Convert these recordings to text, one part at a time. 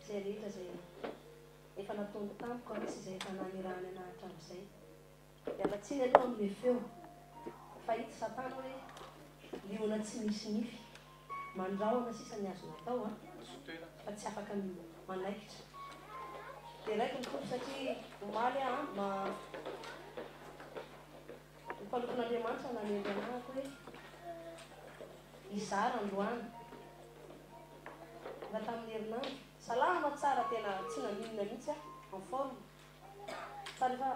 zay rehetra zay efa nataony tamiko misy izay efa nanirany anahitra amin'izay mialatsiny aloha amin'le feo fa hita satana hoe liona tsy misy nify mandraona sisa ny azo natao fa tsy afaka manaikitra dia raiky ny tompo satria omaly mpalokon'Andriamanitra nanendry anahako hoe izara androany mba tamin'ny herinandro salama tsara tena tsy naninona mihitsy en forme fa rehefa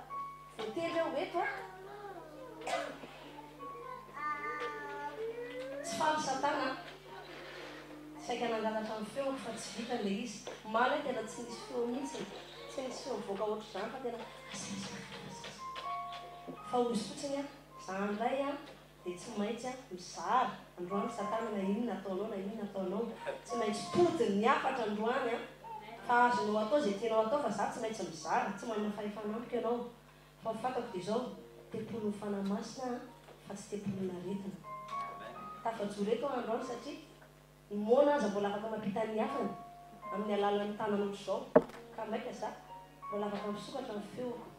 voately eo eto tsy faly satana saika nangalatra amin'ny feo fa tsy vita le izy maly tena tsy nisy feo mihitsy tsy nisy feo mivoaka ohatry zany fa tena fa ozy fotsiny zandray dia tsy maintsy mizara androany satana na inona ataonao na inona ataonao tsy maintsy todiny ny afatra androany fa azonao atao zay tianao atao fa za tsy maintsy mizara tsy manana fahefanamiko ianao fa fantako dia zao tempolony fanamasina fa tsy tempolona aretina tafajoreto androany satria mona aza mbola afaka mampita ny afany amin'ny alalan'ny tanan'ohatry zao ka maika za mbola afaka misokatra ny feoko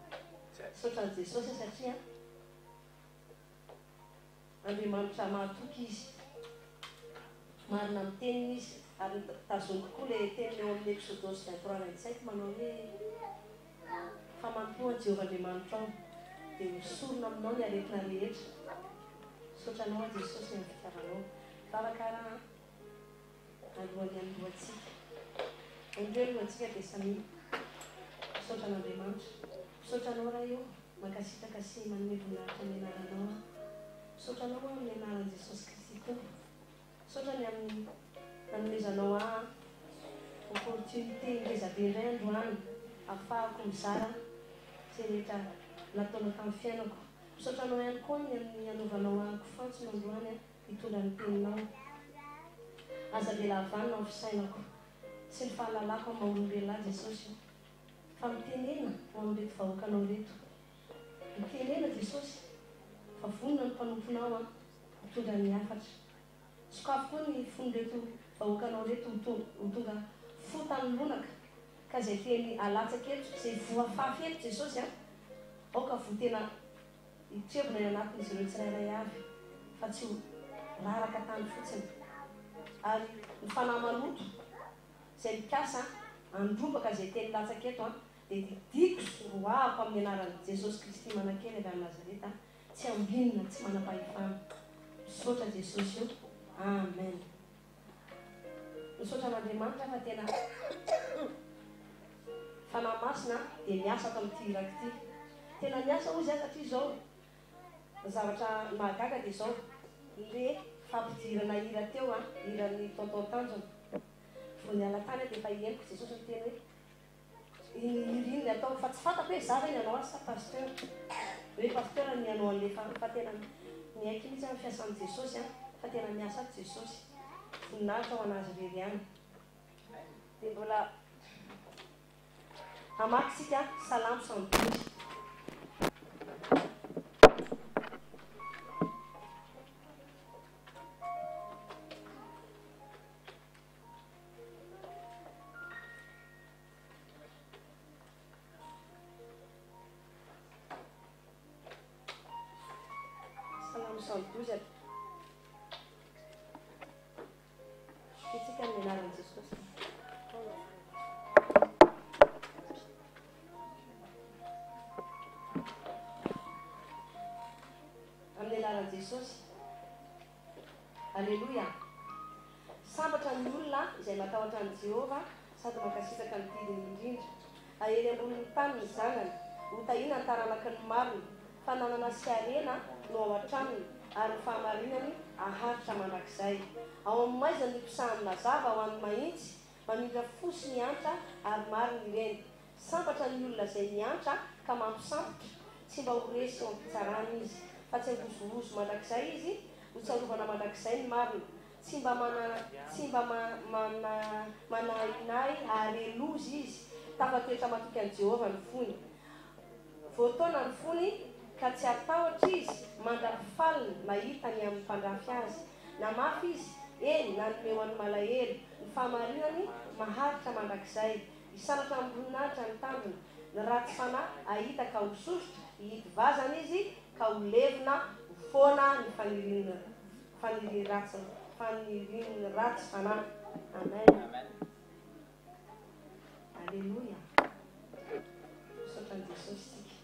sotra ny Jesosy satria Andriamanitra mahatoky izy marina amin'ny teniny izy ary tazony kokoa le teniny eo amin'ny Exodus 23:27 manao hoe fa mampihoany Jehovah-Andriamanitra ao dia hosorona aminao ny aretina rehetra sotra anao a Jesosy ny fitiavanao varakara alohan'ny andohantsika indreo alohantsika dia samy sotra an'Andriamanitra sotra anao raha io mankasitraka sy manome voninahitra ny anaranao sotra anao amin'ny anaran'i Jesosy Kristy tompo sotra ny amin'ny nanomezanao opportunité ngezabe indray androany ahafahako mizara zay rehetra nataonao tamin'ny fiainako sotra anao ihany koa ny amin'ny anaovanao ahako fantsona androany hitondra ny teninao aza velavanina amin'ny fisainako sy ny fahalalako amin'ny maha-olombelona Jesosy fa mitenena ho amin'reto vahoakanao reto mitenena Jesosy fa vonona ny mpanomponao mitondra ny hafatra sokafo koa ny fon'reto vahoakanao reto ho tonga fotany lonaka ka zay teny alatsaka eto zay voafafy eto Jesosy ao ka vo tena hitrevona ny anatin'izy ireo tsirairay avy fa tsy ho raraka tany fotsiny ary ny fanahy maloto zay mikasa androbaka zay teny latsaka eto dia didiko roahako amin'ny anaran'i Jesosy Kristy manan-kely avy amin'ny Nazareta tsy ambinina tsy manam-pahefana misaotra Jesosy io amen misaotra an'Andriamanitra fa tena fanahy masina dia miasa ato amin'ity iraka ity tena miasa ozy satria zao zavatra mahagaga dia zao le fampidirana hira teo hiran'ny tonton Tanjona vao niala tany dia efa henoko Jesosy ny teny hoe irininy atao fa tsy fantako hoe zava iny anao sa pasteur hoe pasteur ny anao an'le fa tena miaiky mihitsy amin'ny fiasan'i Jesosy fa tena miasa ato Jesosy voninahitra ao anazy rery ihany dia mbola hamakisika Salamo 112 112 Fitsika amin'ny anaran'i Jesosy amin'ny anaran'i Jesosy Alleluia sambatra ny olona izay matahotra an'i Jehova sady mankasitraka ny didiny indrindra ahery ambonin'ny tany ny zanany hotahina ny taranaky ny marina fananana sy arena no ao an-tranony ary ny fahamarinany aharitra mandrakizay ao amin'ny maizany ny mpisahany mazava ho an'ny mahitsy mamindra fosy ny antra ary marina ireny sambatra ny olona izay miantra ka mampisambotra tsy mba ho resy eo am-pitsarana izy fa tsy hivozolozo mandrakizay izy ho tsarovana mandrakizay ny marina tsy mba manahinay arelozy izy tafatoetra matoky an'i Jehova ny fony voataona ny fony ka tsy atahotra izy mandrafaliny mahita ny amin'ny mpandrafy azy namafy izy eny nanome ho an'ny malahelo ny fahamarinany maharitra mandrakizay isanatra amboninahitra ny tambiny ny ratsy fanahy ahita ka ho sosotra hity vazana izy ka ho levina foana ny faniriany ratsy fanahy. Amen. Alleluia. Sotran Jesosy tika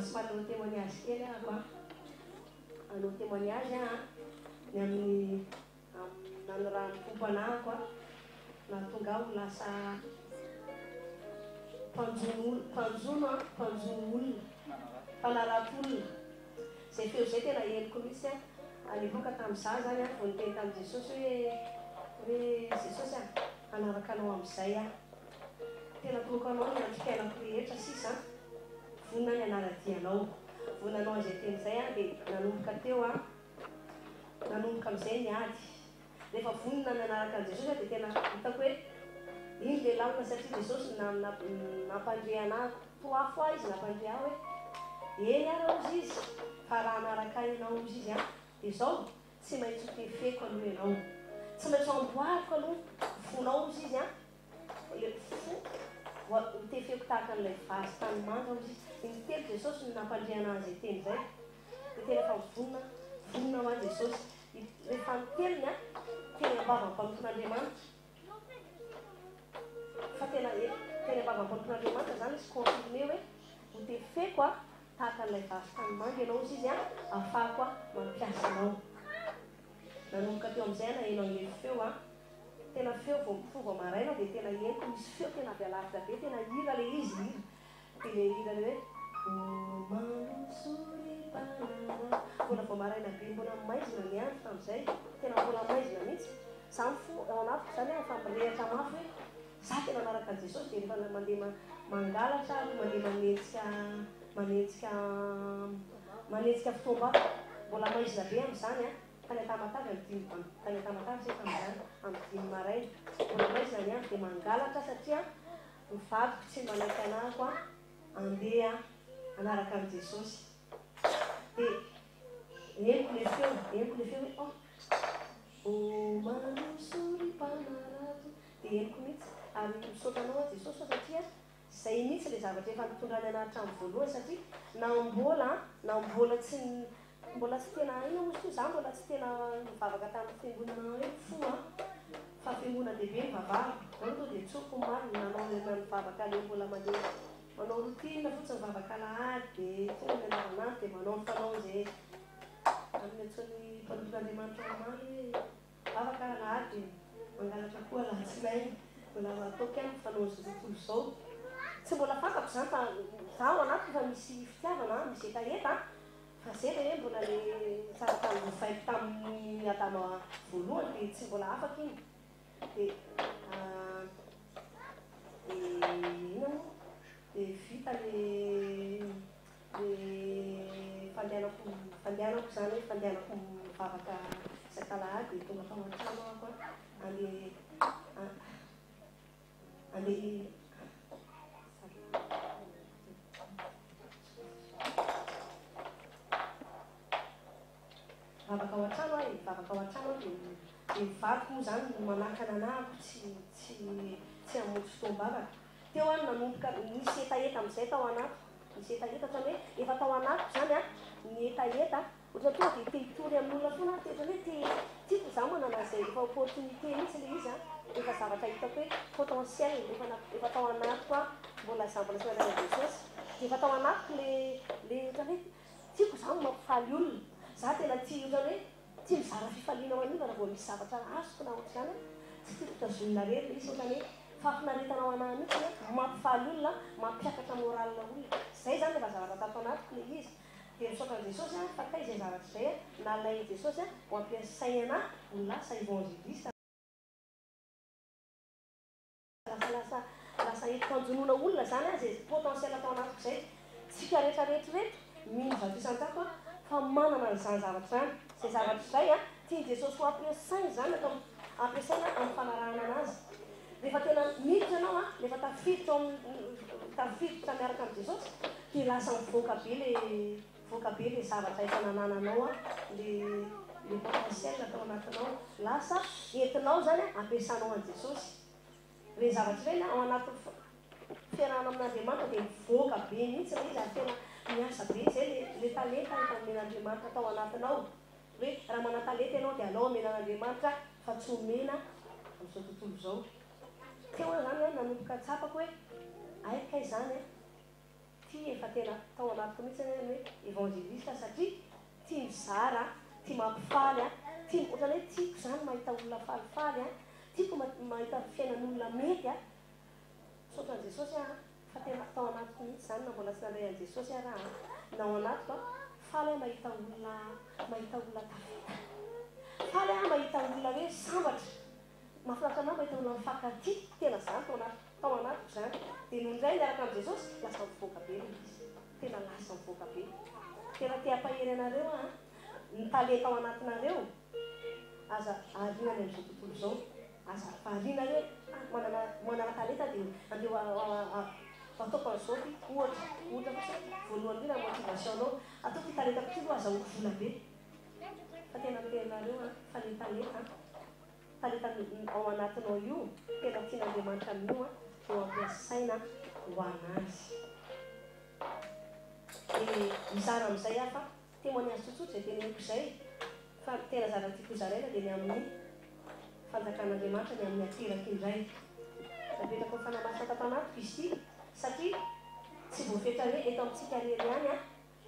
somary hanao témoignage kely ahako hanao témoignage ny amin'ny nany raha mitompo anahako nahatonga aho lasa mpanjono olona mpanarato-olona zay feo zay tena henoko mihitsy aleloka tamin'izaho zany vao niteny tamin'i Jesosy hoe Jesosy anaraka anao amin'izay tena toko anao ny atrikainako rehetra sisa vonina ny anaradianao vonanao an'izay teny izay dia nanomboka teo nanomboka amin'izay niady rehefa vonina ny anaraka an'i Jesosy dia tena hitako hoe iny le lamina satria Jesosy nampandre anahy toafo izy nampandre aho hoe eny arao izy izy fa raha anaraka ianao izy izy dia izao tsy maintsy hotefeko aloha ianao tsy maintsy amboariko aloha fonao izy izy hotefeko tahaka an'ilay vazy tany manga izy izy telo Jesosy no nampandre anahy zay teny zay dia tena efa vonina ho an'i Jesosy rehefa nitelony tena mbava-mpamton'Andriamanitra fa tena mbava-mpamton'Andriamanitra zany izy confirme hoe hotefeko tahaka an'ilay vazy tany manga ianao izy izy ahafahako mampiasa anao. Nanomboka teo amin'izay naheno an'ilay feo tena feo vao maraina dia tena henoko misy feo tena avy alavitra be tena hira le izy dia le hira le hoe manosoripanana mbola vao maraina be mbola maizina ny andro tamin'izay tena mbola maizina mihitsy zany fo ao anatiko zany efa mirehatra mafy hoe za tena anaraka an'i Jesosy dia rehefa mandeha mangalatra mandeha manetsika fitombako mbola maizina be amin'izany tany Tamatavy tany Tamatavy zay tamin'izany amin'ny 5 maraina mbola maizina ny andro dia mangalatra satria ny vadiko tsy manaiky anahako andeha anaraka an'i Jesosy dia henoko le feo hoe manosoripanarato dia henoko mihitsy ary misotranao Jesosy satria zay mihitsy le zavatra efa nitondrany anaty trano voalohany satria na mbola tsy tena ina moa za mbola tsy tena mivavaka tamin'ny fiangonana hoe fo fa fiangonana lehibe mivavahako to dia tsoko marina nanao mivavaka le mbola mandeha manao routine fotsiny mivavaka lahady dia tonga ny anaranandro dia manao ny fanao zay amin'ny antsony mpanodon'Andriamanitra maro hoe mivavaka lahady mangalatra koa lahatsinay mbola ataoko ihany fanao zay tontolo izao tsy mbola fantako zany fa zaho anaty fa misy fitiavana misy etaeta fa zay le hoe mbola le tsara tamin'nyfaiko tamin'ny Adama voalohany dia tsy mbola afaka iny dia ina dia vita le fandehanako zany hoe fandehanako mivavaka sakalahady dia tonga tao an-trano ako andeha vavaka ao an-trano dia mivadiko moa zany manakana anahako tsy hamonjy fotoam-bavaka teo nanomboka misy etaeta amin'izay tao anato misy etaeta ohatrany hoe efa tao anatiko zany ny etaeta ohatrany tonga dia te-hitory amin'olona foana ohatrany hoe tiako za manana zay efa opportunité mihitsy le izy efa zavatra hitako hoe potentiel efa tao anatiko mbola za mbola tsy manana Jesosy dia efa tao anatiko le ohatrany hoe tiako za mampifaly olona za tena tia ohatrany hoe tia mizara fifaliana an'io raha vao misy zavatra azoko na ohatr'izany tsy tiako tazomina rery izy ohatrany hoe fafinaretanao anahy mihitsy mampifaly olona mampiakatra moralina olona zay zany efa zavatra tato anatiko le izy dia misaotran'i Jesosy fa kay izay zavatra izay nalainy Jesosy ho ampiasainy anahy ho lasa évangéliste lasa entim-panjonoana olona zany zay potentiel atao anatiko izay tsika rehetrarehetra miova fisan-tako fa manana an'izany zavatra zany zay zavatra izay tiany Jesosy ho ampiasainy zany atao ampiasaina amin'ny fanarahana anazy rehefa tena miditra anao rehefa tafiditra miaraka amin'ny Jesosy dia lasa mivoaka be le zavatra efa nanananao le le potentiel atao anatinao lasa entinao zany ampiasanao an' Jesosy re zavatra ireny ao anaty fiarahana amin'Andriamanitra dia mivoaka be mihitsy le izy ary tena miasa be zay le talenta omen'Andriamanitra atao anatinao hoe raha mana-talenta ianao dia alao omen'Andriamanitra fa tsy omena amin'izao tontolo izao teo zany nanomboka tsapako hoe aika izany tia efa tena tao anatiko mihitsy hoe evangelista satria tia mizara tia mampifaly tia ohatrany hoe tiako zany mahita olona falifaly tiako mahita fiainan'olona mety sotran' Jesosy fa tena tao anatiko mihitsy zany na mbola tsy nandray an' Jesosy raha nao anatiko faly mahita olona tafita faly mahita olona hoe sambatra mahafinaritra anao mahita olona mifankatia tena zany tao anatiko zany dia noho indray niaraka amin'i Jesosy lasa mivoaka be izy tena lasa mivoaka be tena te-hampahery anareo ny talenta ao anatinareo aza arinany amin'izao tontolo izao aza variana hoe manana talenta dia andeo ataoko an'izao ohatra voalohany indrindra motivationao ataoko talenta koa aloha azahoako vola be fa tena miterinareo fa ny talenta ao anatinao io tena tian'Andriamanitra amin'io eo ampiasaina ho anazy dia mizara amin'izay fa témoignage tsotsotra izay teneniko izay fa tena zava-tiako zaraina dia ny amin'ny fanjakan'Andriamanitra ny amin'ny ateraka indray napetraka ny fanamasina tato anatiko izy ity satria tsy voafetra hoe eto amintsika rery ihany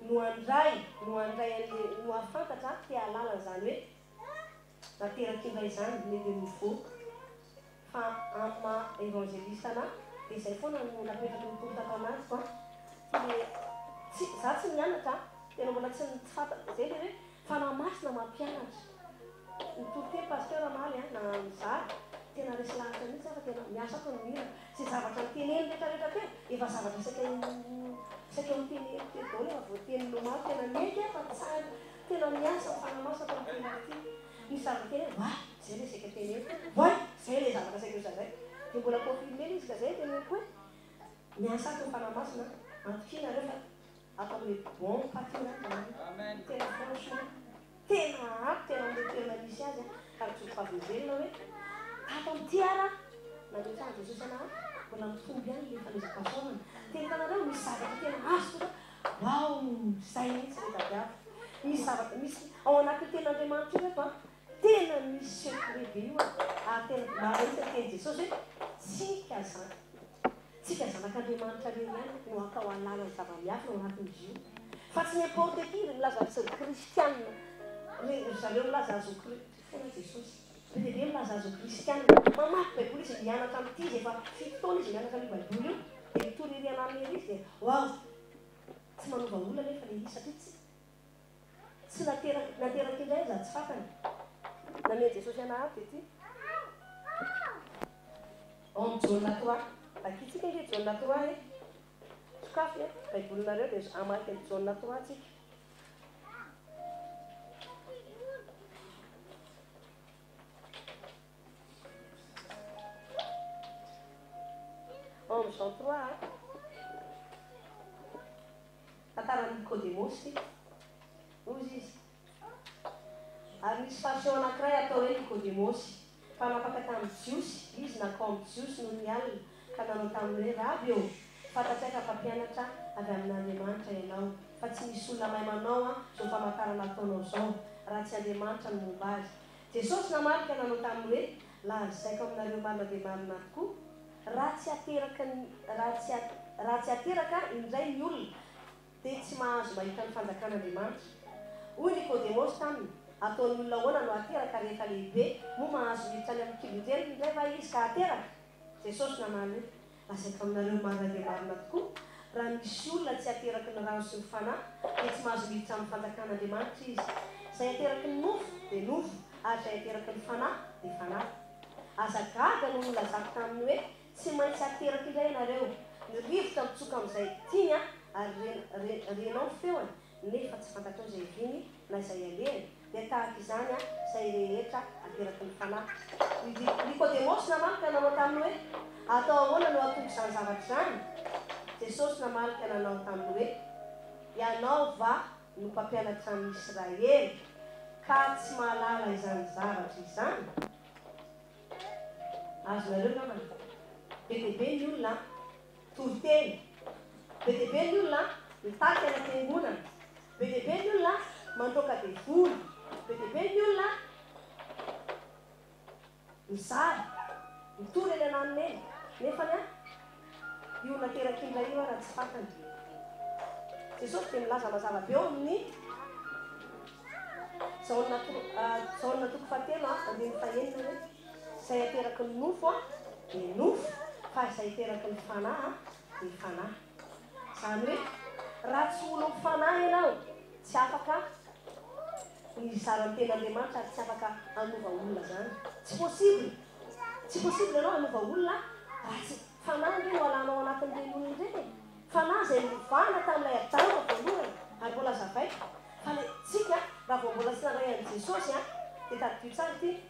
no handray no hafantatra te halala zany hoe nateraka indray zany le nouveau fa amma evangeliste ana dia izay foana no napetraka ny tory tato anatiko za tsy mianatra tena mbola tsy fantatra zay le hoe fanamasina mampianatra nitory pasteur amaly na mizara tena resy lahatra mihitsy fa tena miasa ko mihira sy zavatra miteneny rehetrarehetra teo efa zavatra saika miteneny teo daholo efa voateny lomaro tena mety fa tsara tena miasa fanamasina tao tena ty misy zavatra teny wa zay le saika teneny way zay le zavatra saika zay dia mbola confirmer izy ka zay teneniko hoe miasa ko fanamasina antokinareo fa atao le bon patina tena franchement tena ato tena ametoerana misy azy ary tsofavelona hoe ato amin'ity ara nametra an' Jesosy ana mbola mitomby ihany le fanezakasoana tena tanareo misy zavatra tena azo wao zay mihitsy le dadiavo misy zavatra misy ao anaty ten'Andriamanitra io reto tena misy secret be io ary tena maharesy teny Jesosy hoe tsika zanak'Andriamanitra reny ihany no atao alala ny zava-miafina ao anatin'izy io fa tsy n'importe qui ry milaza kristianina zareo milaza azo fona Jesosy bebe milaza azo kristianina mamaky baiboly izy mianatra amin'ity izy efa 7 taona izy mianatra amin'ny baiboly io dia mitoririana amin'ny izy dia wow tsy manova olona nefa le izy satria tsy nateraka indray za tsy fatany nameny Jesosy anaty ety ao amin'ny jaune 3 akitsika nge jaune 3 sokafy baibolinareo dia amaky amin'ny jaune 3 tsika ao amin'ny Jean 3 tantaran'ny Nicodémosy ozy izy ary misy passion anankiray atao hoe Nicodémosy fa napaka tamin'ny Jiosy izy nakao amin'ny Jiosy no ny alina ka nanao tamin'ny raby eo fantatsaika mpampianatra avy amin'Andriamanitra ianao fa tsy misy olona mahay manao zao famantarana ataonao zao raha tsy Andriamanitra no momba azy Jesosy namarika nanao tamin'ny hoe lazaiko aminareo marina dia marina tokoa raha tsy ateraka indray ny olona dia tsy mahazo mahita ny fanjakan'Andriamanitra hoy Nicodémosy taminy ataon'ny olona hoana no ateraka rehefa lehibe moa mahazo miditra any amin'ny kibon-jery indray va izy ka ateraka Jesosy namaly hoe lazaiko aminareo marina dia marina tokoa raha misy olona tsy ateraky ny rano sy ny fanahy dia tsy mahazo miditra amin'ny fanjakan'Andriamanitra izy zay ateraky ny nofo dia nofo ary zay ateraky ny fanahy dia fanahy azagaga no nolazako taminy hoe tsy maintsy ateraky indray ianareo ny rivotra mitsoka amin'izay tiny ary renao ny feony nefa tsy fantatrao izay viny na izay alehany dia tahaka izany izay rehetra ateraky ny fanahy Nicodémosy namarika nanao taminy hoe atao ahoana no atoky izany zavatra izany Jesosy namarika nanao taminy hoe ianao va no mpampianatra amin'ny Israely ka ka tsy mahalala izany zavatra izany azonareo namana be dia be ny olona toriteny be dia be ny olona mitaky ana fiangonana be dia be ny olona mandoaka devoly be dia be ny olona mizary mitory eny ananiny eny nefany a io naterak'indray io raha tsy fatany Jesosy dia milaza mazava be eo amin'ny zaonina toko fahatelo andiny fahenina hoe izay ateraky ny nofo dia nofo fa izay ateraky ny fanahy dia fanahy izany hoe raha tsy olo mifanahy ianao tsy afaka ny zaran'ny ten'Andriamanitra tsy afaka hanova olona zany tsy possible ianao hanova olona raha tsy fanahy ndray no alanao anatin'ireny olona ireny fanahy izay novana tamin'ilay adama voalohany ary mbola zavay fa le tsika raha vao mbola tsy naray an'i Jesosy dia tadidio tsara ity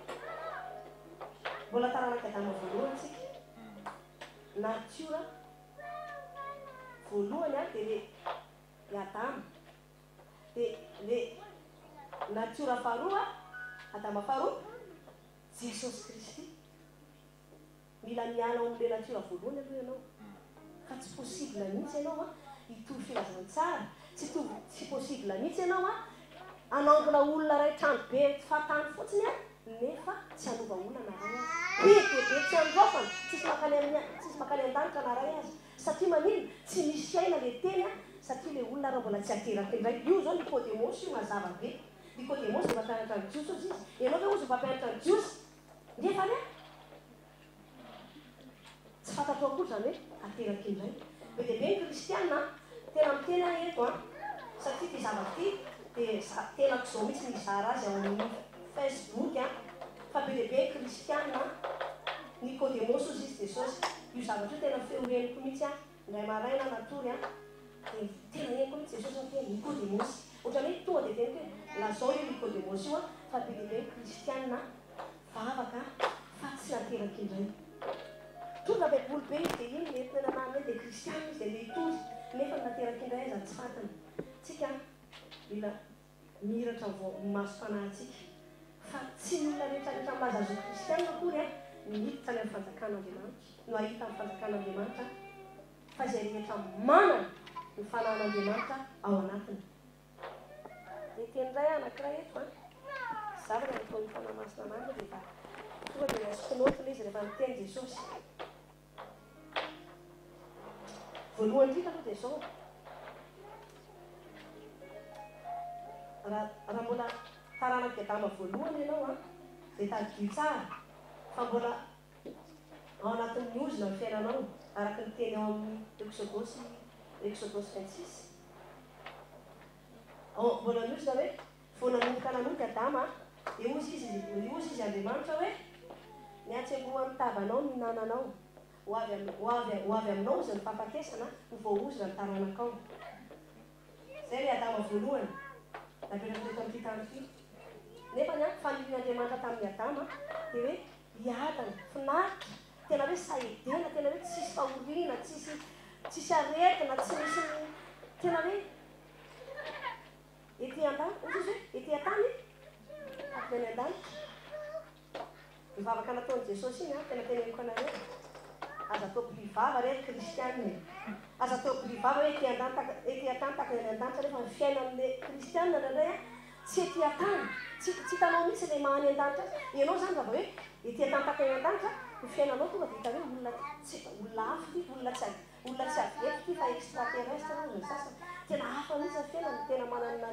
mbola taranaka adama voalohany tsika natiora voalohany dia le adama dia le natiora faharoa adama faharoa Jesosy Kristy mila miala amin'le natiora voalohany aloha ianao fa tsy possible mihitsy ianao hitovy filazantsara tsy possible mihitsy ianao anangona olona ray trano be fatany fotsiny nefa tsy hanova olona naray azy be tsy androfana tsisy makany an-danitra naray azy satria manino tsy misy aina le teny satria le olona raha mbola tsy ateraky indray io zao Nicodémos io mazava be Nicodémos dia mampianatra ny Jiosy ozy izy ianao ve ozy mampianatra ny Jiosy nefa ne tsy fantatro akory zany hoe ateraky indray be dia be ny kristiana tena miteny eto satria ty zavatra ty dia tenako izao mihitsy mizara azy ao amin'ny Facebook fa be dia be kristiana Nicodémos ozy izy Jesosy io zavatra io tena feoreniko mihitsy indray maraina natory dia tena heniko mihitsy Jesosy ny tena Nicodémos ohatrany hoe tonga dia teniko hoe lazao io Nicodémos io fa be dia be kristiana vavaka fa tsy nateraky indray tonga baiboly be izy dia iny entina nanany hoe dia kristiana izy dia le itozy nefa nateraky indray aza tsy fantany tsika mila miratra maso fanahintsika fa tsy olona rehetrarehetra mazazo kristiana akory miditra any amin'ny fanjakan'Andriamanitra no ahita amin'ny fanjakan'Andriamanitra fa izay rehetra manana ny fanahin'Andriamanitra ao anatiny dia tenindray anankiray eto zavatra nataony fanamasina an'andro dia tonga dia nasokinotina izy rehefa miteny Jesosy voalohany ndrika aloha dia izao raha mbola taranaky adama voalohany ianao dia tadidio tsara fa mbola ao anatin'ny ozona ny fiainanao araky ny teny ao amin'ny Exodosy 26 mbola ny ozona hoe vao nanomboka adama dia ozy izy Andriamanitra hoe niatsemoan'ny tavanao mihinananao ho avy aminao ozy ny fampakesana ho voaozona ny taranakao zay le adama voalohany napetrapetraka amin'ity tany ity nefa ny fanirian'Andriamanitra tamin'ny adama dia hoe hiadana finaritra tena hoe sahedena tena hoe tsisy fahoriana tsisy aretina tsy misy tena hoe ety an-tany ozy izy hoe ety an-tany akiny any an-danitra mivavaka nataon'i Jesosy iny tena teneniko anareo aza atao mpivava re kristianina aza atao mpivava hoe ety an-tany takany any an-danitra rehefa ny fiainan'le kristianina indray tsy ety an-tany tsy hitanao mihitsy le mahany an-danitra ianao zany raha hoe ety an-tany takany an-danitra ny fiainanao tonga dia hita hoe olona hafa ty olona tsy aveto ty fa extraterrestre ny sasany tena hafa mihitsy ny fiainana tena manana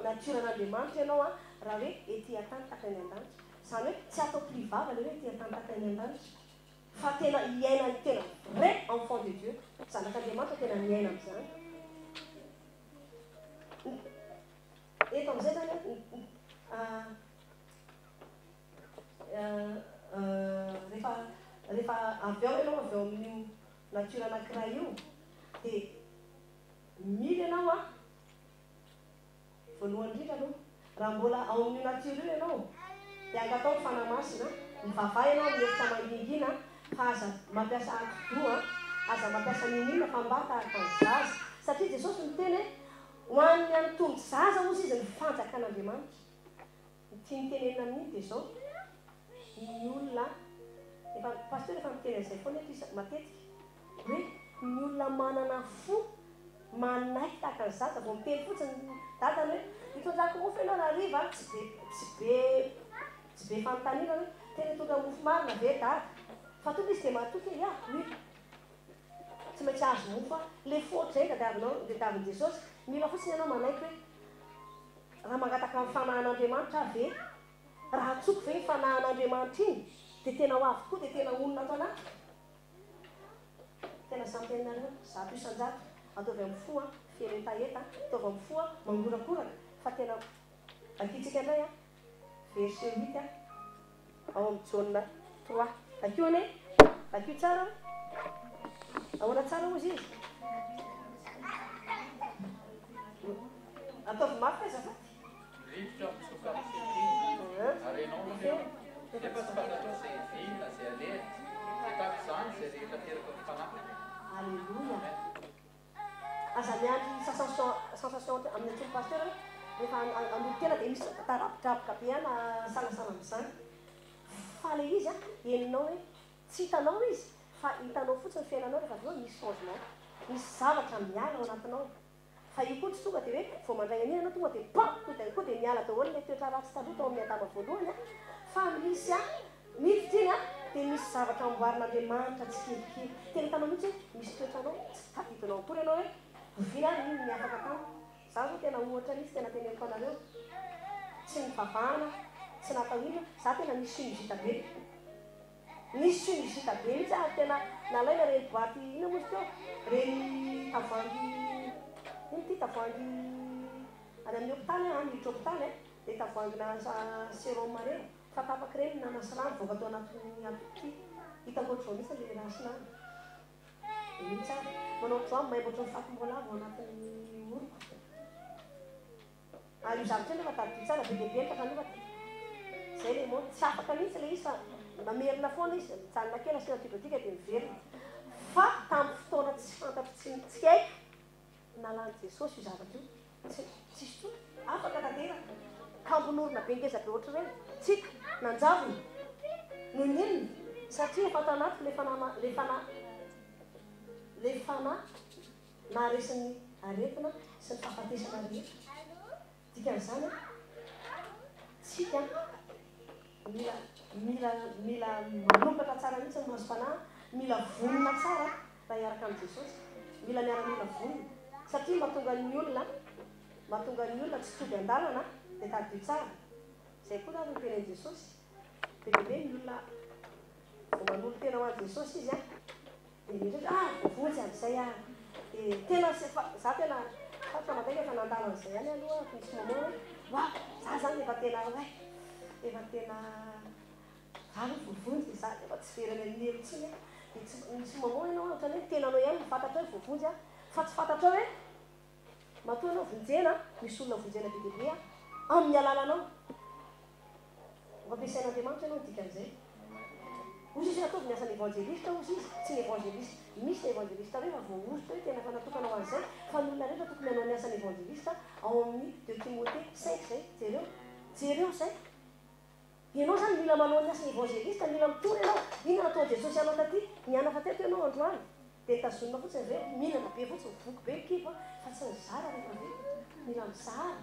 natiran'Andriamanitra ianao raha hoe ety an-tany takany an-danitra zany hoe tsy atao mpivava le hoe ety an-tany takany an-danitra fa tena hiaina ny tena vrai enfant de Dieu zanak'Andriamanitra tena miaina amin'izany eto amin'izay zany rehefa avy ao ianao avy ao amin'io natiora anankiray io dia mila ianao voalohany indrindra aloha raha mbola ao amin'io natiora io ianao dia angatao ny fanamasina mivavay ianao amin'ny efitra mangingina fa aza mampiasa akidoa aza mampiasa ninina fa mba tahaka ny zaza satria Jesosy miteny ho an'ny an'tombo zaza ozy izy ny fanjakan'Andriamanitra tia nitenena amin'iny dia zao ny olona efa pasteur efa miteny an'izay foana matetika hoe ny olona manana fo manaiky tahaka ny zaza vao miteny fotsiny dadany hoe itondrako mofo ianao raha hariva tsy be fanontaniana hoe tena hitondra mofo marina ve dada fa tonga izy dia matoky hoe oe tsy maintsy azo mofo le fotra zay dia davin' Jesosy mila fotsiny ianao manaiky hoe raha mangataka amin'ny fanahan'Andriamanitra ve raha tsoky ve ny fanahan'Andriamanitra iny dia tena ho avy tokoa dia tena olona atao anaty tena samy teninareo zato isan-jato ataovy amin'ny fo fiaretaheta ataovy amin'ny fo mangorakoraka fa tena akitsika indray verset 8 ao amin'ny Jaune 3 akio ane akio tsara ahoana tsara ozy izy ataovy mafy azafady rivotra amin'ny sokafa arenao efa tsy fantatrao izay vina izay aleha zay tahaka izany izay rehetra teraka ny fanahy alleluia aza miandry sensation amin'ny antsomy pasteur rehefa anolo tena dia misy tarapitrapoka be ana sanasana amin'izany fa le izy eninao hoe tsy hitanao izy fa hitanao fotsiny fiainanao rehefa avy eo misy changement misy zavatra miala ao anatinao fa io koa tsy tonga dia hoe vao mandray an'iny anao tonga dia koa dia miala daholo le toetra ratsy taloha tao amin'ny adama voalohany fa misy miditra iny dia misy zavatra amboarin'Andriamanitra tsy kelikely tena hitanao mihitsy hoe misy toetranao tsy tadidinao akory ianao hoe ovina iny miafaka tao za zao tena ohatra nisy tena teneniko anareo tsy nivavahana tsy natao ina za tena nisy sinizita be mihitsy tena nalaina reny boaty ina mozy teo reny tavoangy iny ty tavoangy any amin'ny hôpitaly militra hôpitaly dia tavoangina sérum reny fa tapaky reny nanasirano voaka tao anatin'ny ampity hitankoatr'izao misy le rasinany dia iny tsara manao ohatr'izao maimbo ohatry ny fatim-bolavo ao anatin'ny oroko io zavatra iny rehefa tadidio tsara be dehibe ny kafa zay le moa tsy afaka mihitsy le izy fa mamerina foana izy mijanona kely asina antibiotika dia miverina fa tamin'ny fotoana tsy fantatro tsy haiko nalany Jesosy io zavatra io tsisy tsoa afaka tanteraka kambonorona be ngezabe ohatry reny tsika nanjavona noho ny inona satria efa tao anaty le fanahy naharesin'ny aretina sy ny fahafatesana rehetra dikan'izany tsika mila manokatra tsara mihitsy ny mahazo fanahy mila vonona tsara raha hiaraka amin'ny Jesosy mila miara-mila vonona satria mahatonga ny olona tsy tovy an-dalana dia tadio tsara izay koa zany nytenen'i Jesosy be dehibe ny olona vao manolo tena ho an'i Jesosy izy dia miretra voavotsy amin'izay dia tena za tena fatra matetika efa nandalo an'izay ihany aloha misy moment hoe za zany efa tena za voavonjy dia za efa tsy verana amin'ny helo tsiny misy moment ianao ohatrany hoe tenanao ihany mifantatra hoe voavonjy fa tsy fantatra hoe matoa anao vonjena misy olona vonjena be dehibe amin'ny alalanao fampiasain'Andriamanitra ianao dikan'izay ozy izy ataovy ny asan'ny evangelista ozy izy tsy ny evangelista misy ny evangelista rehefa voaozitra hoe tena fa natokana ho an'izay fa ny olona rehetra tokony hanao ny asan'ny evangelista ao amin'ny 2 Timothée 5 zay jereo zay ianao zany mila manao ny asan'ny evangelista mila mitory ianao ina natao Jesosy anao taty niana fa teto ianao androany dia tazonina fotsiny ve mihinana be fotsiny voky be kiva fa tsy mizara rehefa ve mila mizara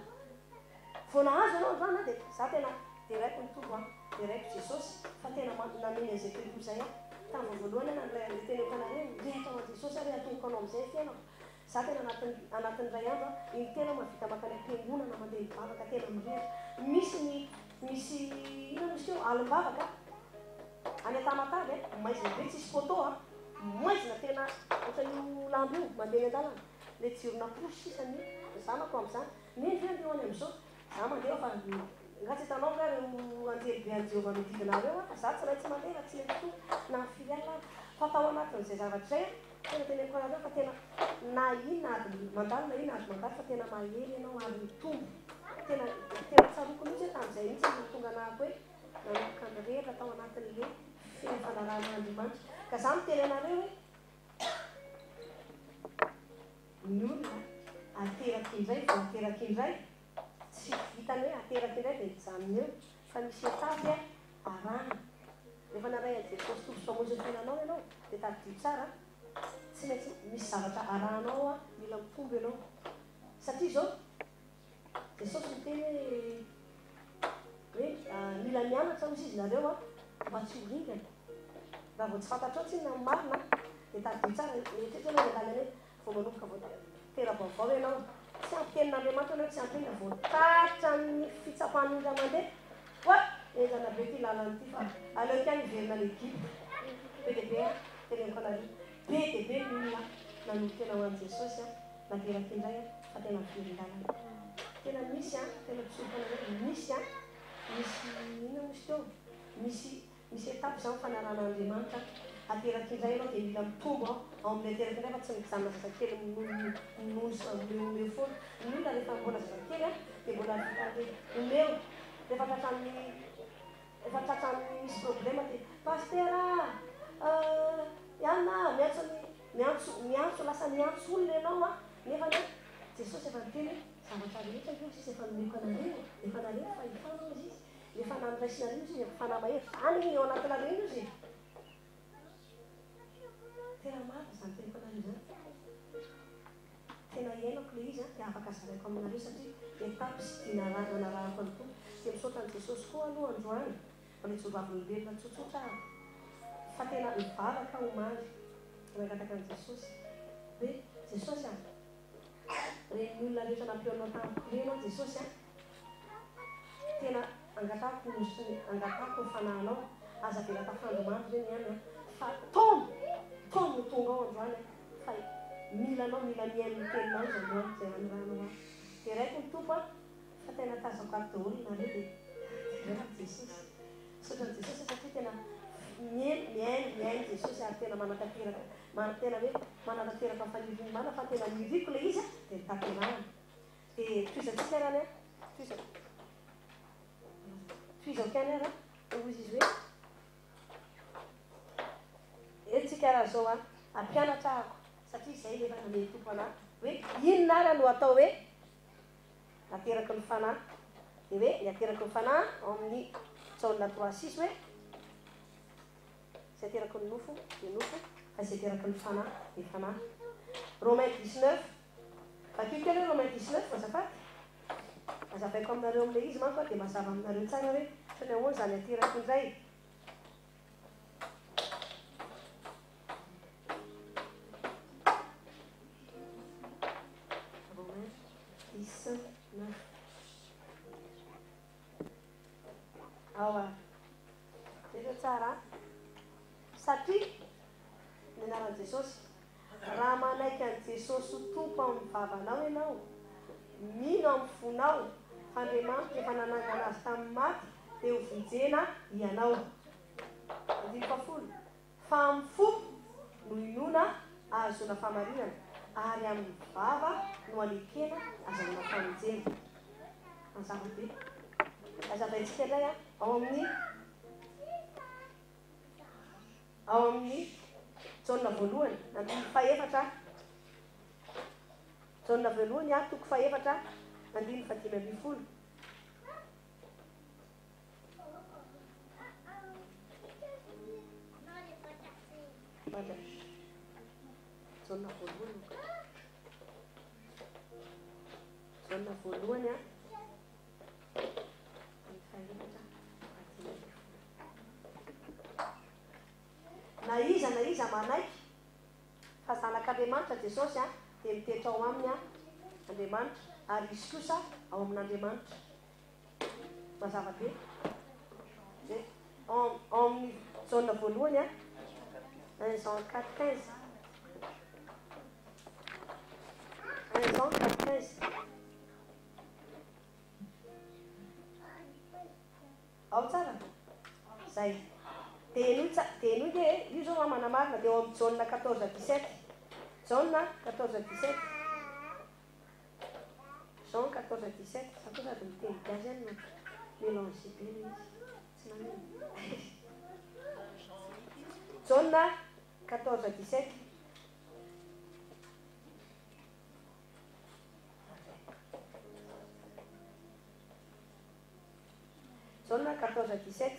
vao nahazo ianao androany dia za tena dia raiko nitovo dia raiko Jesosy fa tena nameny an'izay toeriko zay tamin'ny voalohany nan'ilay teny efanareo rehatra ho Jesosy ary atomiko anao amin'izay fiainao za tena anatin'ny ray andro iny tena mahavita makany am-piangonana mandeha mivavaka tena mirehatra misy ina misy teo alim-bavaka any Tamatavy maizina be tsisy photo maizina tena ohatran'io lambo io mandeha an-dalana le jirona posy sisany za manko amin'izany mino ve andeo any amin'izao za mandeha fa nga tsy hitanao nga reo anjely be an'i Jehovah mididinareo za tsy maintsy mandeha tsy maintsy toa na filiala fa tao anatin'izay zavatra zay tena teneniko anareo fa tena na ina ady mandalo na ina ady mandalo fa tena mahely ianao ary mitombo tena tsaroko mihitsy hoe tamin'izay mihitsy mahatonga anahako hoe nanomboka ny rehetra tao anatin'le fifanarahan'Andriamanitra ka za miteny anareo hoe ny olona ateraky indray vao ateraky indray tsy vitany hoe ateraky indray dia mijanona eo fa misy etapy arahana rehefa naray a Jesosy tompo famonjy tenanao ianao dia tadidio tsara tsy maintsy misy zavatra arahanao a mila mitombo ianao satria zao Jesosy miteny hoe mila mianatra ozy izy nareo a mba tsy horingana raha vao tsy fantatrao tsy na marina dia tadidio tsara ehetrehitra anao mandany hoe vao manomboka vao tera-baovao ianao tsy ampitenin'Andriamanitra ianao tsy ampiteny vao tatra ny fitsapan'olona mandeha oa ezana be ty lalanyity fa aleo ty any iverina ny Egypte be dia be teneniko anareo be dia be ny olona nanombo tena ho an'i Jesosy nateraky indray fa tena miverin-dalana tena misy tena tsokanareo misy inona misy teo misy etapy zany fanarahan'Andriamanitra ateraky indray ianao dia mila mitombo ao amin'ny ateraky indray fa tsy mijanona zazakely minonome foana ny olona rehefa mbola zazakely dia mbola vitany omeo rehefa tratran'ny misy problema dia pastera iana miantso lasa miantso olona ianao nefa Jesosy efa miteny zavatra rehetra io izy efa nomeko anareo efa nareo fa hifanao izy efa nanondraisinareo izy efa namahery zany eo anatinareo izy tena maro zany teniko anareo zany tena iainako le izy dia afaka zaraiko aminareo satria etapy sy dinanarahako any tompo dia misaotrany Jesosy koa aloha androany mbola itsovavolombelona tsotsotra fa tena mivavaka homaly mangataka an'i Jesosy hoe Jesosy reny olona rehetra nampianao tamiko reny Jesosy tena angatako angatako ny fanahinao aza vela tafandromandry reny ihany fa taono no tonga ao androany fa mila miaino ny teninao izy androany zay anoranao dia raiko ny tompo fa tena tazako ato daholo nareo dia Jesosy sotran'i Jesosy satria tena miaino Jesosy ary tena manatateraka tena hoe manatateraka fanirinomana fa tena miriko le izy dia nitaterahana dia toizatsika rany toizao kany ara ozy izy hoe etsika raha zao ampianatra ako satria izay lefa name tompo anahy hoe inona ara no atao hoe nateraky ny fanahy dia hoe ny ateraky ny fanahy ao amin'ny Jaona 3:6 hoe izay ateraky ny nofo dia nofo fa izay ateraky ny fanahy dia fanahy Romains 19 vakio kely hoe Romains 19 mazavaiko aminareo amin'ilay izy manko dia mazava aminareo tsara hoe trany ahoana zany ateraky indray Romains 19 zay tsara satria ny anaran'i Jesosy raha manaiky an'i Jesosy tompo amin'ny vavanao ianao mino amin'ny fonao fa Andriamanitra efa nanangana azy tamin'ny maty dia ho vonjena ianao 10 fa amin'ny fo no inona ahazona famarinana ary amin'ny vava no anekena azanona famonjena mazava-be azavaintsika indray ao amin'ny Jaona voalohany andiny faefatra Jaona voalohany toko faefatra andiny 5:10 Jaona voalohany na iza manaiky fa zanak'Andriamanitra Jesosy dia mitetra ao aminy Andriamanitra ary izy kosa ao amin'Andriamanitra mazava be ao amin'ny Jaona voalohany Jean 4:15 ao tsara zay dia enoy dia io zao manamarina dia ao amin'ny Jaona 14:17 Jaona 14:17 Jean 14:17 sato sady miteny gazy any mélange be le izy tsy maneno Jaona 14:17 Jaona 14:17 17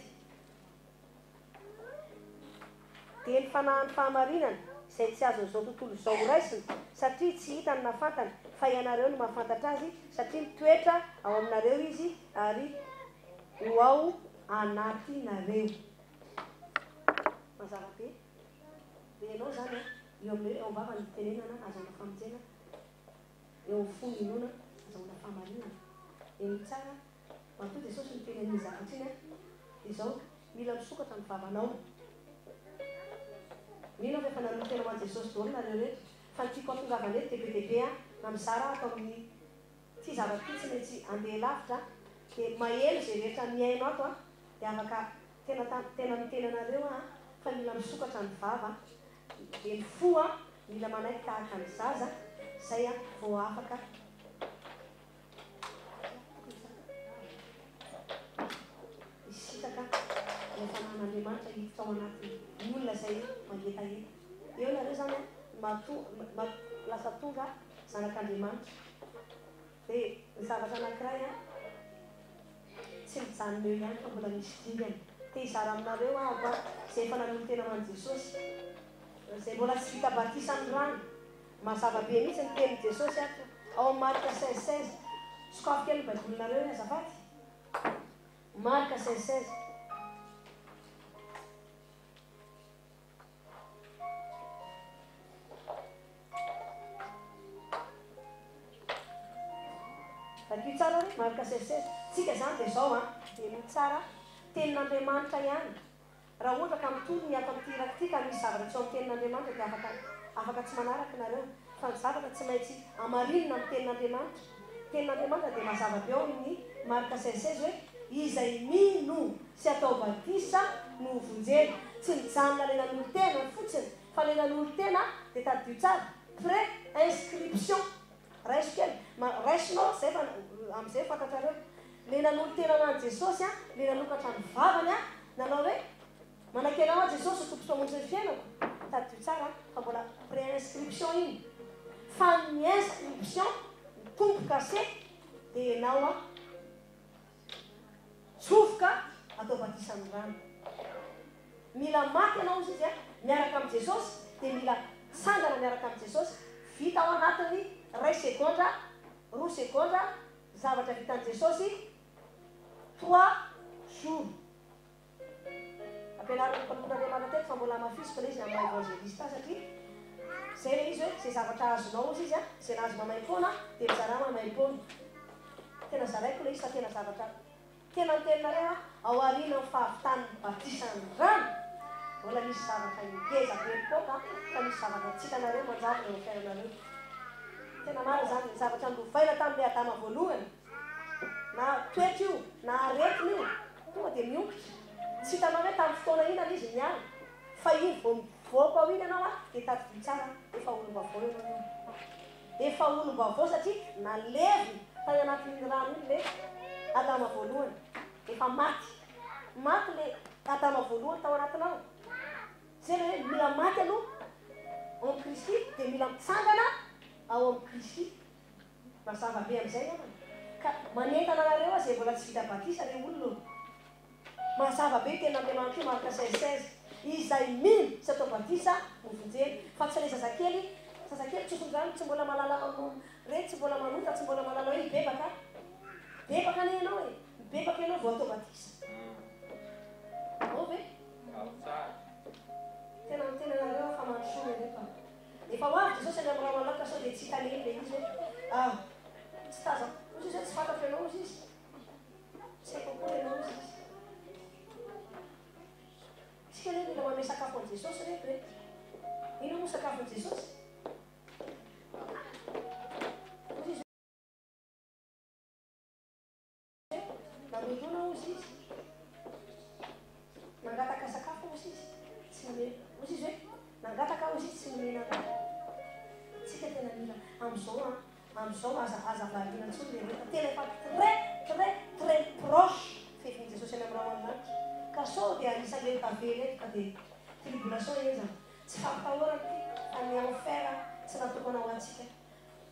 dia ny fanahin'ny fahamarinana izay tsy azo izao tontolo izao horaisiny satria tsy hita ny nafantany fa ianareo no mahafantatra azy satria mitoetra ao aminareo izy ary ho ao anatinareo mazava be dia ianao zany eo amin'le ao ambava ny tenenana azona famonjena eo amin'ny fony inona azahoana fahamarinana dia mitsara matoa Jesosy ny tenen'ny zavatra iny dia izao mila misokatra ny vavanao mino fa efa nanao tena hoan'i Jesosy daholo nareo rehetra fa ny tiako atongavana eto debedebe na mizara atao amin'ny ty zavatra tsy maintsy andeha lavitra dia mahelo izay rehetra miainao ato dia afaka tena mitenanareo fa mila misokatra ny vava dia ny fo mila manaiky tahaka ny zaza izay vao afaka isitaka ny fanan'Andriamanitra hiditra ao anaty ny olona izay mangetaheta eo nareo zany lasa tonga zanak'Andriamanitra dia ny zavatra anankiray tsy mijanona eo ihany fa mbola misy dingany dia izara aminareo ahako izay efa nanolo tena hoan'i Jesosy izay mbola tsy vita batisany rano mazava be mihitsy ny tenin'i Jesosy ao amin'ny Marika 16:16 sokafo kely ny baibolinareo ny azafady Marika 16:16 Fakio tsara hoe Marika 16:16 tsika zany dia izao dia mitsara tenin'Andriamanitra ihany raha ohatra ka mitovy ny ato amin'ity raha ity ka misy zavatra tsy ao amin'ny tenin'Andriamanitra dia afaka tsy manaraka nareo fa ny zavatra tsy maintsy amarinina amin'ny tenin'Andriamanitra dia mazava be ao amin'ny Marika 16:16 hoe izay mino sy atao batisa no vonjeny tsy mijanona le nanolo tena fotsiny fa le nanolo tena dia tadio tsara pré-inscription raiso kely raisinao zay fa amin'izay fantatrareo le nanolo tena hoan'i Jesosy le nanokatra ny vavany nanao hoe manankenao Jesosy tompo-pamonjy ny fiainako tadio tsara fa mbola pré-inscription iny fa ny inscription tomboka se dia ianao tsofoka atao batisany rano mila maty ianao izy miaraka amin'ny Jesosy dia mila sangana miaraka amin'ny Jesosy vita ao anatiny 2 segondra 2 segondra zavatra vitan'i Jesosy 3 jours ampianariny mpamon'Andriamanitra teto fa mbola mafisiko le izy amin'ny evangelista satria zay le izy hoe zay zavatra azonao izy zay nahazo mamaim-pona dia mizara mamaim-pona tena zaraiko le izy fa tena zavatra tena nitenareo ao ariana ny fahavitany batisany rano mbola misy zavatra ngeza be poka fa misy zavatra tsikanareo manjary eo fiainanareo tena maro zany ny zavatra ndovaina tamin'le Adama voalohany na toetra io na aretiny io tonga dia miongotra tsy hitanao hoe tamin'ny fotoana inana izy niany fa iny vao mivoaka ao iny ianao dia tadio tsara efa olom-bavao ianao efa olom-bavao satria nalevy tany anatin'ny rano iny le Adama voalohany efa maty le Adama voalohany tao anatinao zay le hoe mila maty aloha ao amin'ny Kristy dia mila mitsangana ao amin'ny Kristy mazava be amin'izay ka manentana anareo zay mbola tsy vita batisa le olona mazava be tenin'Andriamanitra Marika 16:16 izay mino sy atao batisa no vonjeny fa tsy le zazakely tsofon-drano tsy mbola malala rety tsy mbola manota tsy mbola malala hoe bebaka ne ianao e bebaka ianao vao atao batisa ao ve tena anareo fa mandrosoana rehefa efa hoavy Jesosy any amin'ny raha malaka sao dia tsy hitaneny le izy hoe tsy taza ozy izy hoe tsy fantatra ianao izy izy tsy haiko koa ianao izy izy tsika le mila manome sakafo an'i Jesosy reto hoe ino moa sakafo an'i Jesosy nanolona ozy izy nangataka sakafo ozy izy tsy nomena ozy izy hoe nangataka ozy izy tsy nomena tsika tena mila amin'izao azavariana ntsony le rehefa tena efa très proche fefin'i Jesosy any amin'ny raha hoaninahitra ka sao dia anisan'le tavely eto ka dia tribulation eza tsy fampitahorana any enfer tsy natokana ho antsika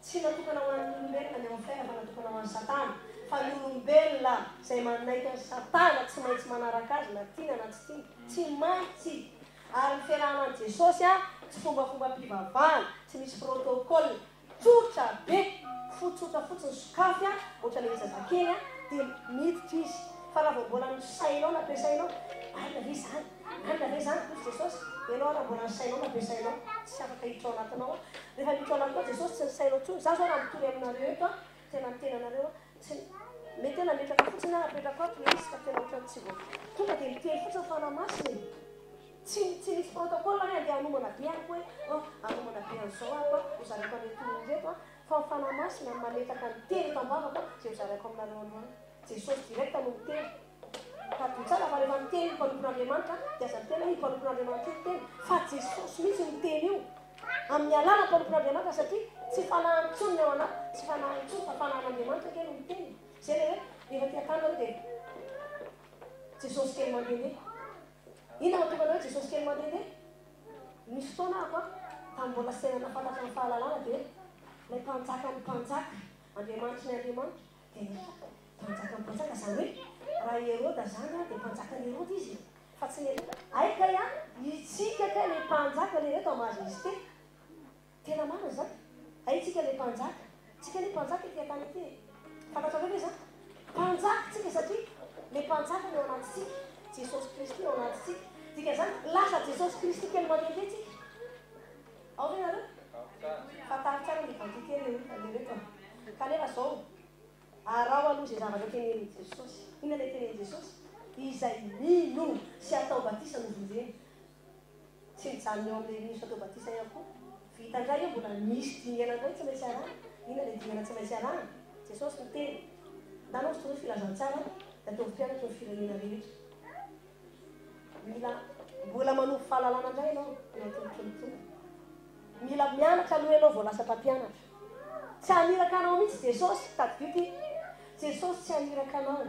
tsy natokana ho an'ny olombelona ny enfer fa natokana ho an'ny Satana fa ny olombelona izay manaiky ny satana tsy maintsy manaraka azy na tiana na tsy tiana tsy maintsy ary ny fiarahanan'i Jesosy a tsy fombafomba mpivavahana tsy misy protocole tsotra be fotsotra fotsiny sokafy a ohatrany zazakely a dia miditra izy fa raha vao mbola ny sainao nampiasainao marina ve zany kozy Jesosy ianao raha mbola ny sainao nampiasainao tsy afaka hiditra ao anatinao a rehefa miditra ao anatinao Jesosy tsy ny sainao tsony za zao raha mitory aminareo eto a tena mitena anareo tsy mety tena metraka fotsiny a apetraka ato le izy ka tena ohatrany tsy vao tonga dia miteny fotsiny fanamasina tsy misy protocole any andeha hanomana be any hoe hanomana be an'izao ako a hozareko an'etonreto a fa fanamasina mametaka ny teny eto ambavako zay hozareko aminareo androany Jesosy direkta no miteny ka tsara fa rehefa miteny mpanompon'Andriamanitra dia aza miteny hoe mpanompon'Andriamanitra io miteny fa Jesosy mihitsy miteny io amin'ny alàna mpanompon'Andriamanitra satria tsy fanahintsony ny ao anaty tsy fanahintsony fa fanahin'Andriamanitra kely miteny zay le hoe rehefa tiakanao dia Jesosy kely mandehandeha ina mahatonga hoe Jesosy kely mandehandeha misy fotoana ako a tamin'ny mbola sy tena nafantatra ny fahalalana dia ilay mpanjaka ny mpanjaka Andriamanitra ny Andriamanitra dia mpanjaka ny mpanjaka zany hoe raha Herôda zany a dia mpanjaka ny Herôda izy fa tsy ny aika a itsika ka le mpanjaka le reto amazy izy tena marina zany aitsika le mpanjaka tsika le mpanjaka ity atany ity fantatra hoe zany mpanjaka tsika satria le mpanjaka ny ao anatitsika Jesosy Kristy ao anatitsika dika zany lasa Jesosy Kristy kely mandehandeha tsika ao ve nareo fatary tsara ny vantitely le reto kanefa zao arao aloha zay zavatra tenen'i Jesosy ina le tenen'i Jesosy izay mino sy atao batisa no vonjeny tsy mijanona eo amin'le mino sy atao batisa ihany koa vita indray io mbola misy dingana indray tsy maintsy arahana ina le dingana tsy maintsy arahana Jesosy miteny ndanao sy toy filazantsara da ataovy mpianatra ny firenena rehetra mila mbola manompo fahalalana indray ianao natombotromitomy mila mianatra aloha ianao vao lasa mpampianatra tsy aniraka anao mihitsy Jesosy tady ty Jesosy tsy aniraka anao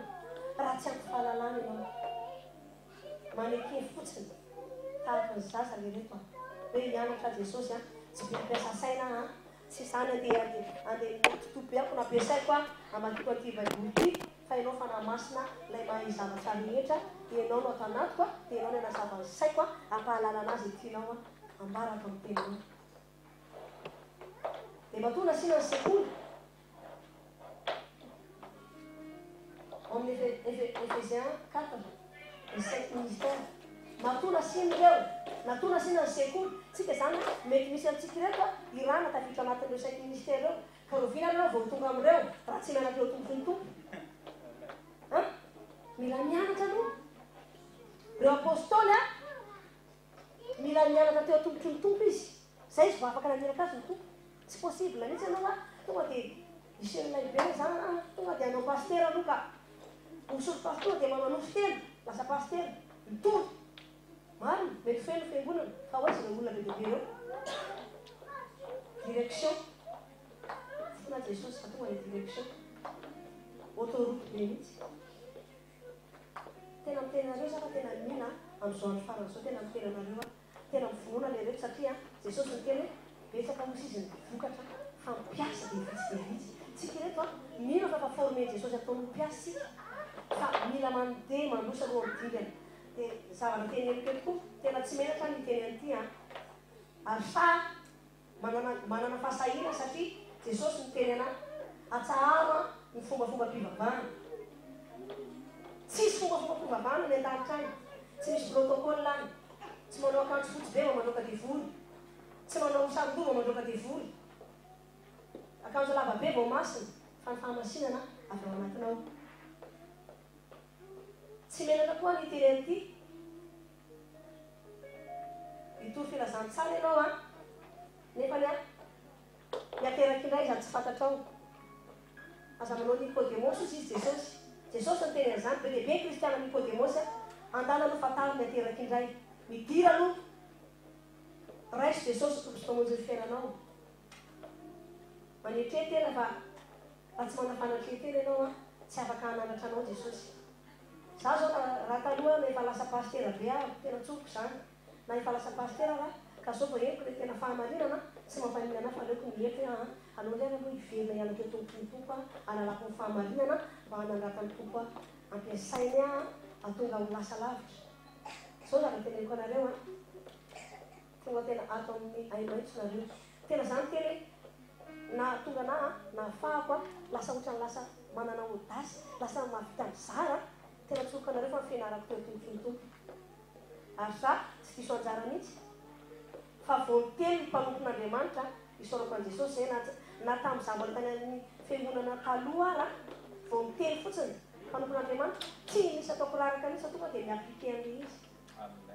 raha tsy ampy fahalalana ianao manekeny fotsiny tahaka ny zaza le reto hoe mianatra Jesosy a tsy mpiampiasa saina a tsy zany andeha totopo ako nampiasaiko a amatoko an'ity baiboly ity fa ianao fanamasina ilay mahay zavatra rehetra ianao no atanatiko a dia ianao no anazavany saiko a ampahalala anazy tianao a ambarako amin'ny tenanao dia matona sina ny sekoly amin'ny Ephésiens 4 ny 5 ministère matona sina ireo natona sina ny sekoly tsika zany mety misy antsika reto a irana tafitra anatin'ireo 5 ministère reo ka rovina reo vao tonga amin'ireo raha tsy mianatra eo tombony tompo mila mianatra aloha reo apôstôly a mila mianatra teo tombotry ny tompo izy zay izy vao afaka naniraka azy ny tompo tsy possible mihitsy ianao a tonga dia isen'laibe zany tonga dia anao paster aloha ka misolo pastor dia manao nofo telo lasa paster mitory marina mety feno fiangonana fa hoe zay olona be dehibe reo direction fona Jesosy fa tonga le direction autoroute be mihitsy tena mitenanareo sa fa tena mila amin'izao andro farany zao tena mitenanareo a tena mivonoana le reto satria Jesosy ny teny hoe betsaka mosy izy ny vokatra fa mpiasa dia vitsy dia vitsy tsika reto a mino fa forme Jesosy ataony mpiasa sika fa mila mandeha mandrosa aloha midingana dia zavatra teneniko eto koa tena tsy menatra ny teny an'ity a ary fa manana fahasahina satria Jesosy ny teny anahy atsaharo ny fombafomba mpivavahana tsisy fombafomba mpivavahana ny an-danitra any tsy misy protocole any tsy manao akanjo fotsy be mandroaka devoly tsy manao sarodova mandroaka devoly akanjo lava be vao masina fa ny fahamasinana avy ao anatinao tsy menatra koa ny teny an'ity itory filazantsara ianao a nefa ny a miateraky indray zany tsy fantatrao aza manao Nicodémos izy Jesosy ny teny an'izany be dia be kristiana Nicodémos andana aloha fatary miateraky indray midira aloha raiso Jesosy tompo sy mpamonjy ny fiainanao manetretena fa raha tsy manafanatrentena ianao a tsy afaka hananatra anao Jesosy za zao raha taloha na efa lasa pastera be aho tena tsoko zany na efa lasa pastera raha ka zao vao entiko le tena fahamarinana tsy mampaninana fa aleoko miety anao zay aloha iverina ianatra tompony tompo analako ny fahamarinana mba hanangata-ny tompo ampiasainy atonga ho lasa lavitra zao zava-teneniko anareo tonga tena ato amin'ny aimaitsonareo tena zany teny na tonga na ahafahako lasa ohatrany lasa manana odasy lasa mahavita mizara tena tsoka anareo fa fianarako teo tompony tompo ary za tsy diso anjara mihitsy fa voateny ny mpanompon'Andriamanitra isaorako an' Jesosy zay na tamin'izaho mbola tany amin'ny fiangonana taloha ara vao miteny fotsiny mpanompon'Andriamanitra tsy misy ataoko raraka mihitsy tonga dia miaplike amin'ilay izy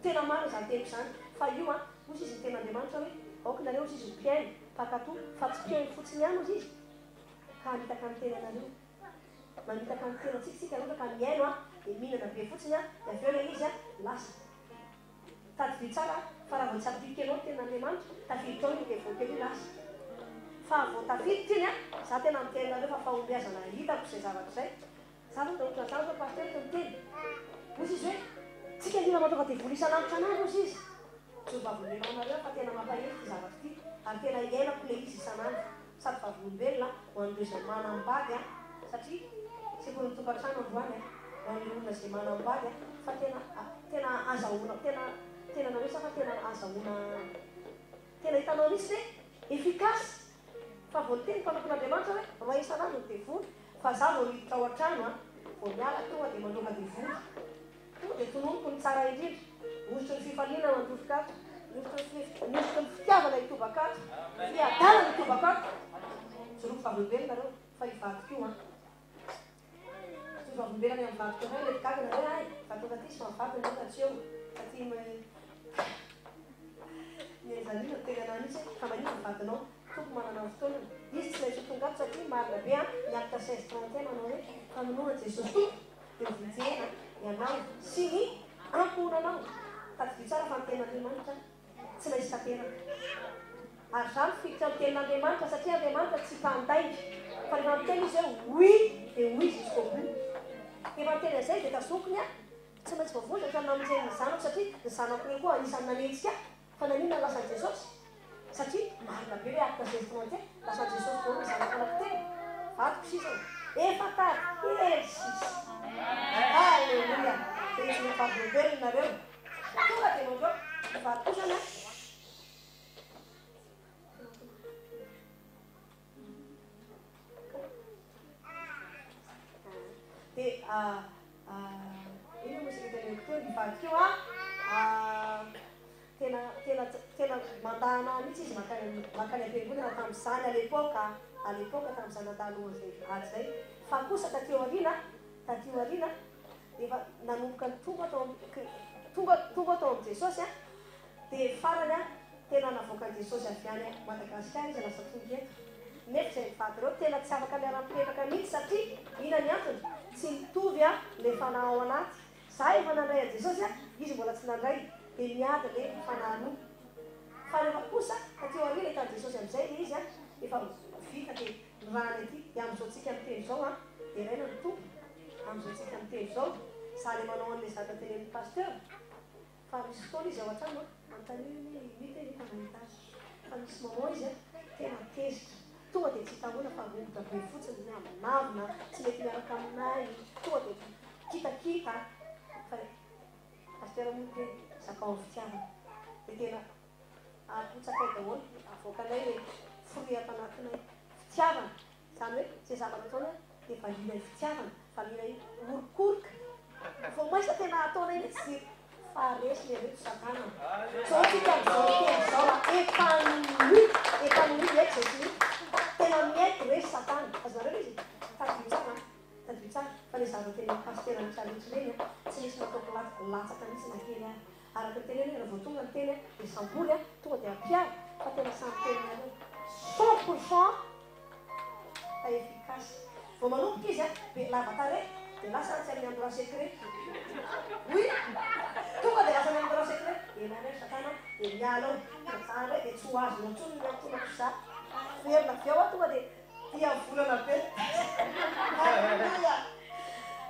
tena maro izany teniko izany fa io osy izy ny ten'Andriamanitra hoe aokinareo izy ho mpiaino pakato fa tsy mpiaino fotsiny ihany ozy izy ka hamitaka ny tena anareo mamitaka ny tena tsika aloha ka miaino dia mihinana be fotsiny dia avy eo ilay izy lasa tady tsara fa raha vao tsy aplique anao ten'Andriamanitra tafiditra ao iny dia voateny lasa fa vao tafiditra iny za tena mitenanareo fa fahombiazana hitako izay zavatra izay za aloha dia ohatra zany fa pasteur to miteny osy izy hoe tsika lina matonga dia vola isan'andro isan'andro ozy izy zovavolombelona anareo fa tena mampahety ty zavatra ty ary tena iainako le izy isan'andro sady vavolombelona ho an'ireo izay manambady satria tsy koa nytokantrano androany ho an'ireo olona izay manambady fa tena azahoana tena nahoesa fa tena azahoana tena hitanao misy hoe efficace fa vao teny mpanompon'Andriamanitra hoe roa isan'andro dia vola fa za vao miditra ao an-trano vao miala tonga dia mandoka dia vola tonga dia tononoko ny tsara indrindra osotry ny fifaliana mandrofokato nisotry ny fitiavana hitobakato fiadalana hitobakato zoroko vavolombelona reo fa hivadiko io vavolombelana amin'ny vadiko ray le gagana hoe fa tonga ty sy mavadina io ka tsy eo satria miezalina tenana misy ka manino mivadinao toko manana fotoanana izy tsy maintsy tongato satria marina be miarika 16-31 manao hoe famonoana Jesosy tompo dia mijena ianao sy ny amponanao tady tsara fa ny ten'Andriamanitra tsy maintsy tanteraka ary zany fikitra ny ten'Andriamanitra satria Andriamanitra tsy mpandaingy fa rehefa miteny izy hoe oui dia oui jusqu'au bout rehefa miteny an'izay dia tazokony tsy maintsy vavoza fa namonjeny ny zanako satria ny zanako reo koa isan'ny nanentsika fa nanina lasan'i Jesosy satria marina be hoe acte 16-31 lasan'i Jesosy daholo ny zanako anankitelo vadiko sisa efa tady esisy alleluia dia izy mivavolombelona nareo tonga dia mandro vadiko zany dia ino moa sekretary docteur hivadika io tena mandahana mihitsy izy makany am-piangonana tamin'izany à l'époque tamin'izany nataloha zay ady zay fa kosa tatio aoriana efa nanomboka ny tonga tao amin'ny Jesosy dia farany tena navoakan'i Jesosy avy any Madagasikara izy lasa tonga eto nefa izay mivady reo tena tsy afaka miara-mipetraka mihitsy satria ina ny antony tsy mitovy le fanahy ao anaty za efa nandray a Jesosy izy mbola tsy nandray dia miady le fanahy fa rehefa kosa tatio aoriana hitan'i Jesosy amin'izay le izy efa vita dia nirahany aty dia amin'izao tsika miteny zao dia raina ny tompo amin'izao tsika miteny zao za le manao an'ilay zata tenen'ny pasteur fa misy fotoana izy ao an-trano manontany hoe mity nefa mahita azy fa misy moments izy tena tezitra tonga dia tsy hitahoana fa ombotra be fotsiny ny aminavina tsy mety miaraka aminay tonga dia kitakita fa pasteur moa dia zakao amin'ny fitiavana dia tena apotsakay daholo avoakanay le fruit ato anatinay fitiavana izany hoe zay zavatra ataony dia valinay fitiavana valinay orokoroka vao maisa tena ataonay le tsy faresy le reto satana zao tsika amin'izao teny zao épanoui eky zay tsy tena miety resy satana azonareo izy tady tsara fa le zava-teny pasteur mitsarotryleny tsy misy nataoko latsaka mihitsy na kely araka ny teneny raha vao tonga ny teny dia samboly tonga dia ampiary fa tena samy tenynareo 100% fa efficace vao manomboka izy be lava tare dia lasa tsy amin'ny endroit secret oui tonga dia lasa amin'ny endroit secret enareo satana dia miala ao zany hoe dia tsy ho azonao ntsony ny antonako za ferina avy ao tonga dia tia volana be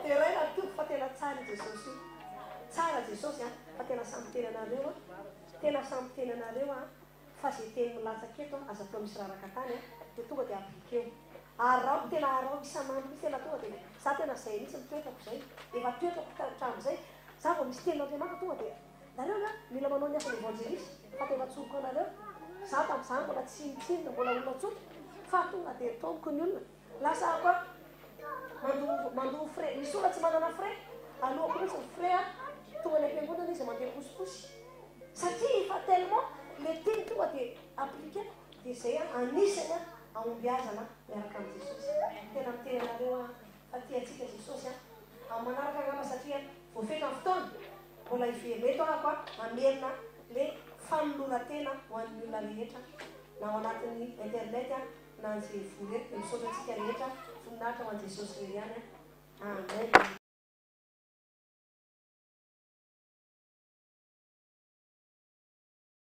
dia raina ny tompo fa tena tsara Jesosy io tsara Jesosy fa tena samy tenanareo tena samy teny anareo fa zay teny milatsaka eto aza atao misy raraka tany dia tonga dia aplikeo arao tena arao isanandro misy tena tonga dia za tena zay misy mitoetrako zay efa toetrako trano zay za vao misy tenin'Andriamanitra tonga dia nareo mila manao ny asany evangelisy fa tena tsoroko anareo za tamin'izany mbola tsy mitsinina mbola olona tsotra fa tonga dia tomboko ny olona lasa koa mandoa frais misy olona tsy manana frais alohako mihitsy ny frais tonga ny am-piangonana izy mandeha posiposy satria fa tellement le teny tonga dia appliqué dia zay anisany aomby azana miaraka amin'ny Jesosy tena miteny anareo fa tiantsika Jesosy amin'ny manaraka angamba satria voafetra ny fotoana mbola ivemeto ahako amerina le fanoloran-tena ho an'ny olona rehetra na ao anatin'ny internet na an'izay voreto dia misaotra antsika rehetra voninahitra ho an'i Jesosy iray ihany amen.